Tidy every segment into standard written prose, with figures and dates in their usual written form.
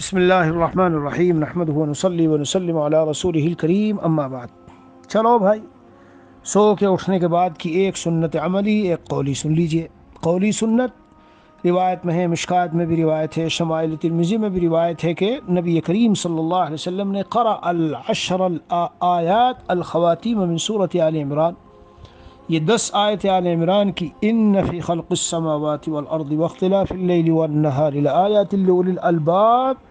بسم اللہ الرحمن الرحیم نحمدہ ونصلی ونسلم علی رسولہ الکریم اما بعد۔ چلو بھائی، سو کے اٹھنے کے بعد کی ایک سنت عملی ایک قولی سن لیجئے۔ قولی سنت روایت میں ہے، مشکات میں بھی روایت ہے، شمائل ترمذی میں بھی روایت ہے کہ نبی کریم صلی اللہ علیہ وسلم نے قرأ العشر الآیات الخواتیم من سورۃ آل عمران، یہ 10 آیت آل عمران کی ان فی خلق السماوات والارض واختلاف اللیل والنہار لآیات لأولی الالباب،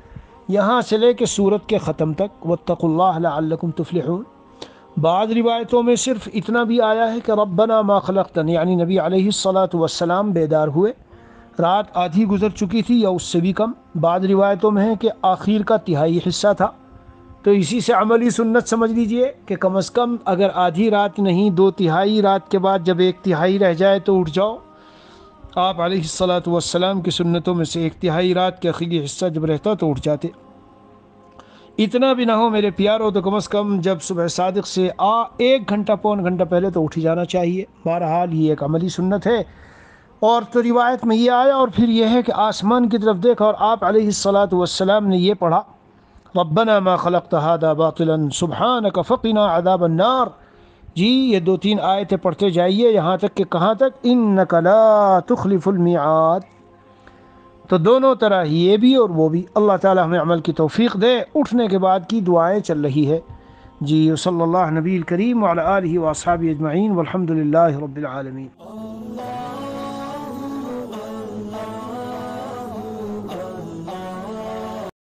یہاں سے لے کے سورت کے ختم تک، واتقوا اللہ لعلکم تفلحون۔ بعض روایتوں میں صرف اتنا بھی آیا ہے کہ ربنا ما خلقتن، یعنی نبی علیہ الصلاۃ والسلام بیدار ہوئے، رات آدھی گزر چکی تھی یا اس سے بھی کم۔ بعض روایتوں میں ہے کہ آخر کا تہائی حصہ تھا، تو اسی سے عملی سنت سمجھ لیجئے کہ کم از کم اگر آدھی رات نہیں 2/3 رات کے بعد جب 1/3 رہ جائے تو اٹھ جاؤ۔ آپ علیہ الصلاۃ والسلام کی سنتوں میں سے 1/3 رات کے آخری حصہ جب رہتا تو اٹھ جاتے۔ اتنا بھی نہ ہو میرے پیارو تو کم از کم جب صبح صادق سے 1 گھنٹہ پون گھنٹہ پہلے تو اٹھ جانا چاہیے۔ بہرحال یہ ایک عملی سنت ہے۔ اور تو روایت میں یہ آیا، اور پھر یہ ہے کہ آسمان کی طرف دیکھا اور آپ علیہ الصلاۃ والسلام نے یہ پڑھا، ربنا ما خلقت هذا باطلا سبحانك فقنا عذاب النار۔ جی یہ 2-3 آیتیں پڑھتے جائیے یہاں تک کہ کہاں تک، انک لا تخلف المیعاد۔ تو دونوں طرح یہ بھی اور وہ بھی، اللہ تعالی ہمیں عمل کی توفیق دے۔ اٹھنے کے بعد کی دعائیں چل رہی ہے جی۔ صلی اللہ نبی الکریم وعلی آلہ واصحابہ اجمعین والحمد للہ رب العالمین۔